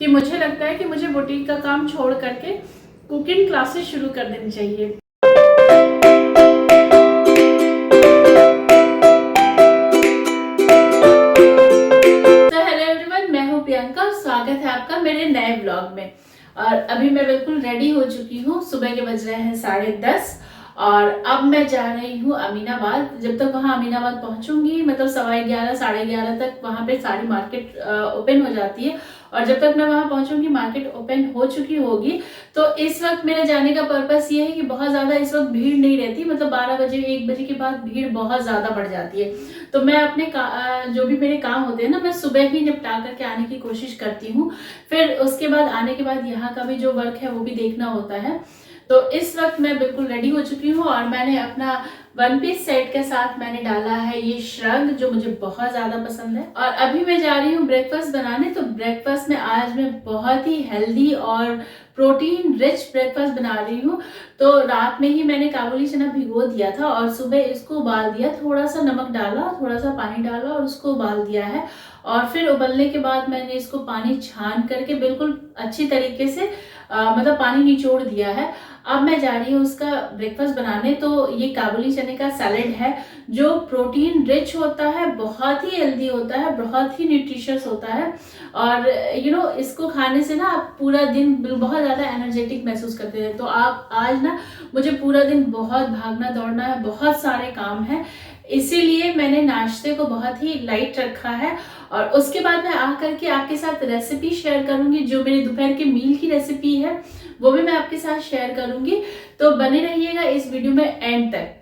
कि मुझे लगता है कि मुझे बुटीक का काम छोड़ करके कुकिंग क्लासेस शुरू कर देनी चाहिए। तो हेलो एवरीवन, मैं हूँ प्रियंका। स्वागत है आपका मेरे नए ब्लॉग में। और अभी मैं बिल्कुल रेडी हो चुकी हूँ। सुबह के बज रहे हैं 10:30 और अब मैं जा रही हूँ अमीनाबाद। जब तक वहाँ अमीनाबाद पहुँचूंगी, मतलब 11:15 11:30 तक वहाँ पे सारी मार्केट ओपन हो जाती है। और जब तक मैं वहाँ पहुँचूंगी मार्केट ओपन हो चुकी होगी। तो इस वक्त मेरे जाने का पर्पस ये है कि बहुत ज़्यादा इस वक्त भीड़ नहीं रहती। मतलब 12 बजे 1 बजे के बाद भीड़ बहुत ज़्यादा बढ़ जाती है। तो मैं अपने जो भी मेरे काम होते हैं ना, मैं सुबह ही निपटा करके आने की कोशिश करती हूँ। फिर उसके बाद आने के बाद यहाँ का भी जो वर्क है वो भी देखना होता है। तो इस वक्त मैं बिल्कुल रेडी हो चुकी हूँ और मैंने अपना वन पीस सेट के साथ मैंने डाला है ये श्रग, जो मुझे बहुत ज़्यादा पसंद है। और अभी मैं जा रही हूँ ब्रेकफास्ट बनाने। तो ब्रेकफास्ट में आज मैं बहुत ही हेल्दी और प्रोटीन रिच ब्रेकफास्ट बना रही हूँ। तो रात में ही मैंने काबुली चना भिगो दिया था और सुबह इसको उबाल दिया। थोड़ा सा नमक डाला, थोड़ा सा पानी डाला और उसको उबाल दिया है। और फिर उबलने के बाद मैंने इसको पानी छान करके बिल्कुल अच्छी तरीके से मतलब पानी निचोड़ दिया है। अब मैं जा रही हूँ उसका ब्रेकफास्ट बनाने। तो ये काबुली चने का सैलेड है जो प्रोटीन रिच होता है, बहुत ही हेल्दी होता है, बहुत ही न्यूट्रिशियस होता है। और इसको खाने से ना आप पूरा दिन बहुत ज़्यादा एनर्जेटिक महसूस करते हैं। तो आप आज ना, मुझे पूरा दिन बहुत भागना दौड़ना है, बहुत सारे काम हैं, इसीलिए मैंने नाश्ते को बहुत ही लाइट रखा है। और उसके बाद मैं आकर के आपके साथ रेसिपी शेयर करूंगी। जो मेरी दोपहर के मील की रेसिपी है वो भी मैं आपके साथ शेयर करूंगी। तो बने रहिएगा इस वीडियो में एंड तक।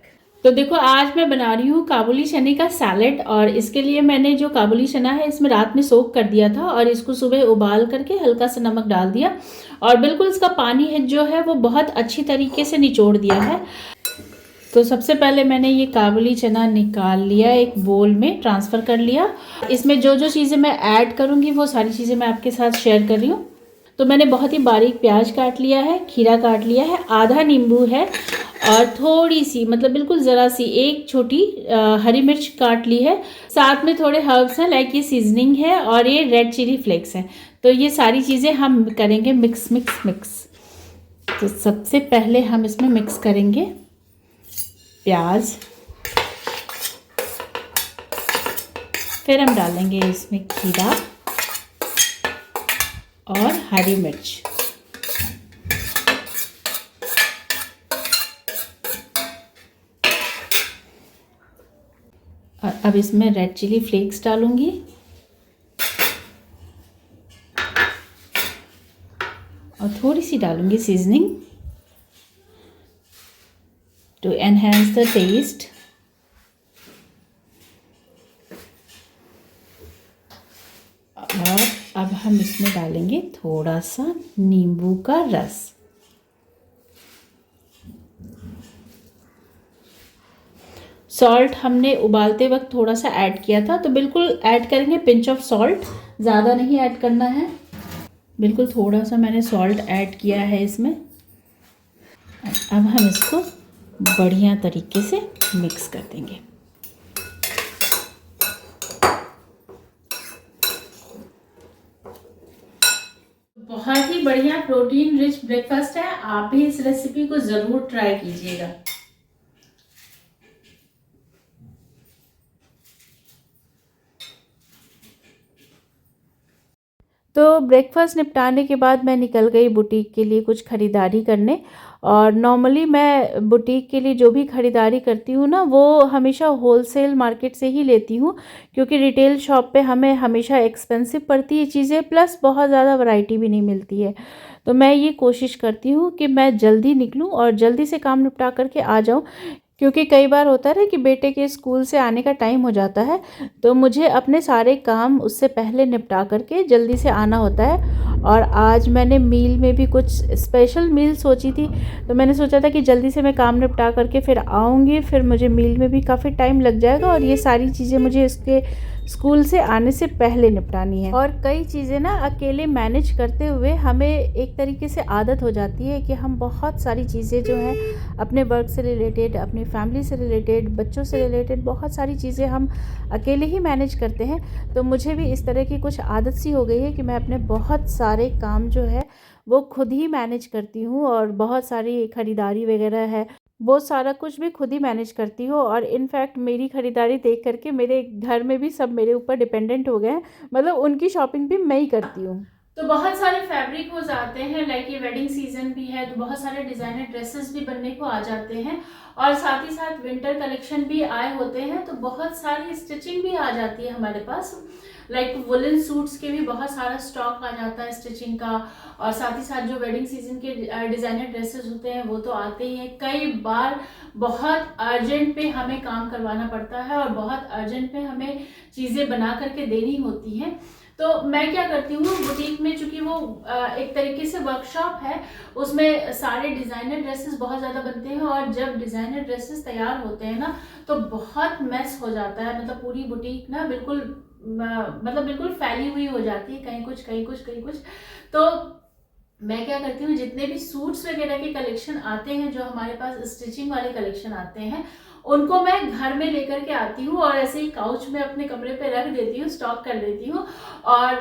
तो देखो, आज मैं बना रही हूँ काबुली चने का सैलेड। और इसके लिए मैंने जो काबुली चना है इसमें रात में सोक कर दिया था और इसको सुबह उबाल करके हल्का सा नमक डाल दिया और बिल्कुल इसका पानी है जो है वो बहुत अच्छी तरीके से निचोड़ दिया है। तो सबसे पहले मैंने ये काबुली चना निकाल लिया, एक बोल में ट्रांसफ़र कर लिया। इसमें जो जो चीज़ें मैं ऐड करूँगी वो सारी चीज़ें मैं आपके साथ शेयर कर रही हूँ। तो मैंने बहुत ही बारीक प्याज काट लिया है, खीरा काट लिया है, आधा नींबू है और थोड़ी सी, मतलब बिल्कुल ज़रा सी, एक छोटी हरी मिर्च काट ली है। साथ में थोड़े हर्ब्स हैं, लाइक ये सीजनिंग है और ये रेड चिली फ्लेक्स है। तो ये सारी चीज़ें हम करेंगे मिक्स मिक्स मिक्स। तो सबसे पहले हम इसमें मिक्स करेंगे प्याज, फिर हम डालेंगे इसमें खीरा और हरी मिर्च। और अब इसमें रेड चिली फ्लेक्स डालूंगी और थोड़ी सी डालूंगी seasoning to enhance the taste. और अब हम इसमें डालेंगे थोड़ा सा नींबू का रस। सॉल्ट हमने उबालते वक्त थोड़ा सा ऐड किया था, तो बिल्कुल ऐड करेंगे पिंच ऑफ सॉल्ट, ज़्यादा नहीं ऐड करना है, बिल्कुल थोड़ा सा मैंने सॉल्ट ऐड किया है इसमें। अब हम इसको बढ़िया तरीके से मिक्स कर देंगे। बहुत ही बढ़िया प्रोटीन रिच ब्रेकफास्ट है। आप भी इस रेसिपी को ज़रूर ट्राई कीजिएगा। तो ब्रेकफास्ट निपटाने के बाद मैं निकल गई बुटीक के लिए कुछ ख़रीदारी करने। और नॉर्मली मैं बुटीक के लिए जो भी ख़रीदारी करती हूँ ना, वो हमेशा होलसेल मार्केट से ही लेती हूँ, क्योंकि रिटेल शॉप पे हमें हमेशा एक्सपेंसिव पड़ती है चीज़ें, प्लस बहुत ज़्यादा वैरायटी भी नहीं मिलती है। तो मैं ये कोशिश करती हूँ कि मैं जल्दी निकलूँ और जल्दी से काम निपटा करके आ जाऊँ, क्योंकि कई बार होता है कि बेटे के स्कूल से आने का टाइम हो जाता है, तो मुझे अपने सारे काम उससे पहले निपटा करके जल्दी से आना होता है। और आज मैंने मील में भी कुछ स्पेशल मील सोची थी, तो मैंने सोचा था कि जल्दी से मैं काम निपटा करके फिर आऊँगी, फिर मुझे मील में भी काफ़ी टाइम लग जाएगा और ये सारी चीज़ें मुझे इसके स्कूल से आने से पहले निपटानी है। और कई चीज़ें ना अकेले मैनेज करते हुए हमें एक तरीके से आदत हो जाती है कि हम बहुत सारी चीज़ें जो हैं अपने वर्क से रिलेटेड, अपनी फैमिली से रिलेटेड, बच्चों से रिलेटेड बहुत सारी चीज़ें हम अकेले ही मैनेज करते हैं। तो मुझे भी इस तरह की कुछ आदत सी हो गई है कि मैं अपने बहुत सारे काम जो है वो खुद ही मैनेज करती हूँ, और बहुत सारी खरीदारी वगैरह है वो सारा कुछ भी खुद ही मैनेज करती हूँ। और इनफैक्ट मेरी ख़रीदारी देख करके मेरे घर में भी सब मेरे ऊपर डिपेंडेंट हो गए हैं, मतलब उनकी शॉपिंग भी मैं ही करती हूँ। तो बहुत सारे फैब्रिक हो जाते हैं, लाइक ये वेडिंग सीजन भी है तो बहुत सारे डिज़ाइनर ड्रेसेस भी बनने को आ जाते हैं, और साथ ही साथ विंटर कलेक्शन भी आए होते हैं तो बहुत सारी स्टिचिंग भी आ जाती है हमारे पास। लाइक वुलन सूट्स के भी बहुत सारा स्टॉक आ जाता है स्टिचिंग का, और साथ ही साथ जो वेडिंग सीजन के डिज़ाइनर ड्रेसेस होते हैं वो तो आते ही हैं। कई बार बहुत अर्जेंट पे हमें काम करवाना पड़ता है और बहुत अर्जेंट पे हमें चीज़ें बना करके देनी होती हैं। तो मैं क्या करती हूँ, बुटीक में चूंकि वो एक तरीके से वर्कशॉप है, उसमें सारे डिज़ाइनर ड्रेसेस बहुत ज़्यादा बनते हैं, और जब डिज़ाइनर ड्रेसेस तैयार होते हैं ना तो बहुत मेस हो जाता है। मतलब पूरी बुटीक ना बिल्कुल मतलब बिल्कुल फैली हुई हो जाती है, कहीं कुछ कहीं कुछ कहीं कुछ। तो मैं क्या करती हूँ, जितने भी सूट्स वगैरह के कलेक्शन आते हैं, जो हमारे पास स्टिचिंग वाले कलेक्शन आते हैं, उनको मैं घर में लेकर के आती हूँ और ऐसे ही काउच में अपने कमरे पे रख देती हूँ, स्टॉक कर देती हूँ। और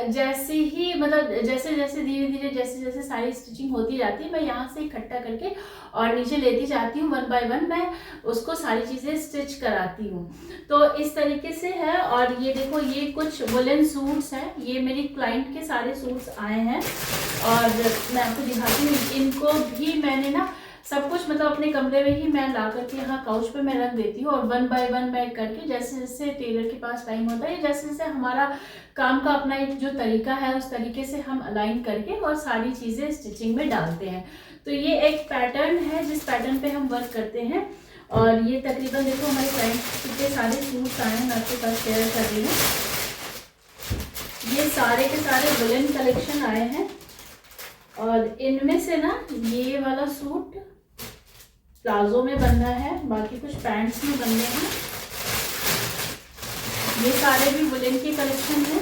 जैसे ही मतलब जैसे जैसे धीरे धीरे जैसे जैसे सारी स्टिचिंग होती जाती है, मैं यहाँ से इकट्ठा करके और नीचे लेती जाती हूँ, 1 बाय 1 मैं उसको सारी चीज़ें स्टिच कराती हूँ। तो इस तरीके से है। और ये देखो, ये कुछ वुलन सूट्स हैं, ये मेरी क्लाइंट के सारे सूट्स आए हैं, और मैं आपको दिखाती हूँ। इनको भी मैंने ना सब कुछ मतलब अपने कमरे में ही मैं ला करके यहाँ काउच पे मैं रख देती हूँ, और 1 बाय 1 मैं करके जैसे जैसे टेलर के पास टाइम होता है, जैसे जैसे हमारा काम का अपना एक जो तरीका है उस तरीके से हम अलाइन करके और सारी चीज़ें स्टिचिंग में डालते हैं। तो ये एक पैटर्न है जिस पैटर्न पे हम वर्क करते हैं। और ये तकरीबन देखो हमारे क्लाइंट कितने सारे सूट्स आए हैं, मैं आपके पास शेयर कर रही हूँ। ये सारे के सारे वुलन कलेक्शन आए हैं, और इनमें से ना ये वाला सूट प्लाजो में बन रहा है, बाकी कुछ पैंट्स में बन रहे हैं। ये सारे भी वुलन के कलेक्शन हैं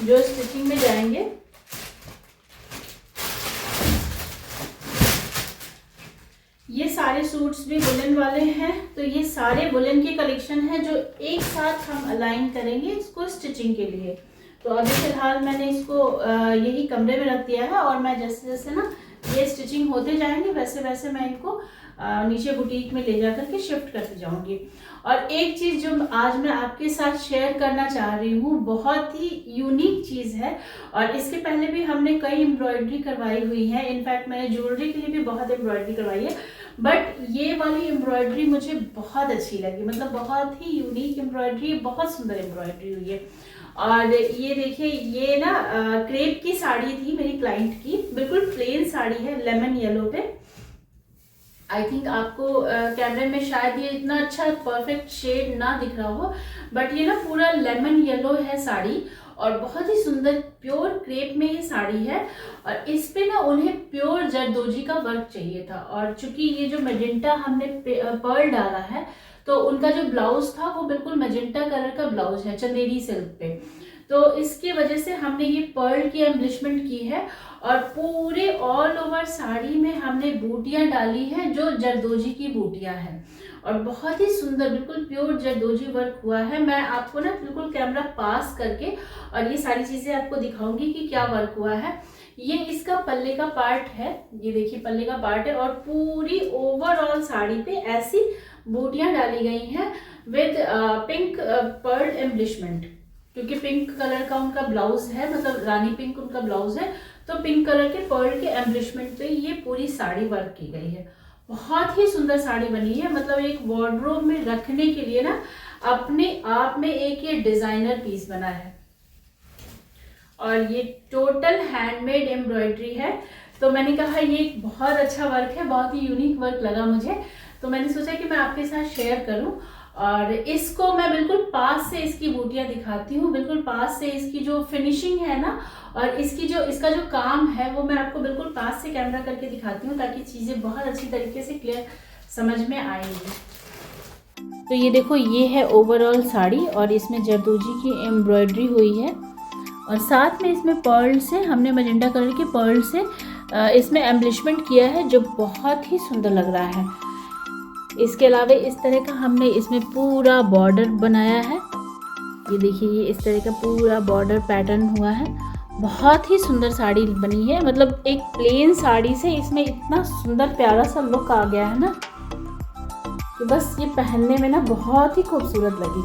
जो स्टिचिंग में जाएंगे। ये सारे सूट्स भी वुलन वाले हैं, तो ये सारे वुलन के कलेक्शन हैं जो एक साथ हम अलाइन करेंगे इसको स्टिचिंग के लिए। तो अभी फिलहाल मैंने इसको यही कमरे में रख दिया है, और मैं जैसे जैसे ना ये स्टिचिंग होते जाएंगे वैसे वैसे मैं इनको नीचे बुटीक में ले जा करके शिफ्ट करती जाऊंगी। और एक चीज़ जो आज मैं आपके साथ शेयर करना चाह रही हूँ, बहुत ही यूनिक चीज़ है, और इसके पहले भी हमने कई एम्ब्रॉयडरी करवाई हुई है। इनफैक्ट मैंने ज्वेलरी के लिए भी बहुत एम्ब्रॉयडरी करवाई है, बट ये वाली एम्ब्रॉयडरी मुझे बहुत अच्छी लगी। मतलब बहुत ही यूनिक एम्ब्रॉयडरी, बहुत सुंदर एम्ब्रॉयडरी हुई है। और ये देखिए, ये ना क्रेप की साड़ी थी मेरी क्लाइंट की, बिल्कुल प्लेन साड़ी है लेमन येलो पे। आई थिंक आपको कैमरे में शायद ये इतना अच्छा परफेक्ट शेड ना दिख रहा हो, बट ये ना पूरा लेमन येलो है साड़ी, और बहुत ही सुंदर प्योर क्रेप में ये साड़ी है। और इस पे ना उन्हें प्योर जरदोजी का वर्क चाहिए था, और चूंकि ये जो मैजेंटा हमने पर्ल डाला है, तो उनका जो ब्लाउज था वो बिल्कुल मैजेंटा कलर का ब्लाउज है चंदेरी सिल्क पे। तो इसकी वजह से हमने ये पर्ल की एम्बलिशमेंट की है, और पूरे ऑल ओवर साड़ी में हमने बूटियां डाली हैं जो जरदोजी की बूटियां हैं, और बहुत ही सुंदर बिल्कुल प्योर जरदोजी वर्क हुआ है। मैं आपको ना बिल्कुल कैमरा पास करके और ये सारी चीज़ें आपको दिखाऊंगी कि क्या वर्क हुआ है। ये इसका पल्ले का पार्ट है, ये देखिए पल्ले का पार्ट है, और पूरी ओवरऑल साड़ी पे ऐसी बूटियां डाली गई हैं विद पिंक पर्ल एम्बलिशमेंट, क्योंकि पिंक कलर का उनका ब्लाउज है, मतलब रानी पिंक उनका ब्लाउज है, तो पिंक कलर के पर्ल के एम्बलिशमेंट पे ये पूरी साड़ी वर्क की गई है। बहुत ही सुंदर साड़ी बनी है, मतलब एक वार्डरोब में रखने के लिए ना अपने आप में एक ये डिजाइनर पीस बना है। और ये टोटल हैंडमेड एम्ब्रॉयडरी है, तो मैंने कहा ये एक बहुत अच्छा वर्क है, बहुत ही यूनिक वर्क लगा मुझे, तो मैंने सोचा कि मैं आपके साथ शेयर करूं। और इसको मैं बिल्कुल पास से इसकी बूटियां दिखाती हूँ, बिल्कुल पास से इसकी जो फिनिशिंग है ना, और इसका जो काम है वो मैं आपको बिल्कुल पास से कैमरा करके दिखाती हूँ, ताकि चीज़ें बहुत अच्छी तरीके से क्लियर समझ में आएंगी। तो ये देखो, ये है ओवरऑल साड़ी और इसमें जरदोजी की एम्ब्रॉयडरी हुई है और साथ में इसमें पर्ल से, हमने मैजेंटा कलर के पर्ल से इसमें एम्बलिशमेंट किया है जो बहुत ही सुंदर लग रहा है। इसके अलावा इस तरह का हमने इसमें पूरा बॉर्डर बनाया है। ये देखिए, ये इस तरह का पूरा बॉर्डर पैटर्न हुआ है। बहुत ही सुंदर साड़ी बनी है, मतलब एक प्लेन साड़ी से इसमें इतना सुंदर प्यारा सा लुक आ गया है ना कि बस ये पहनने में ना बहुत ही खूबसूरत लगी।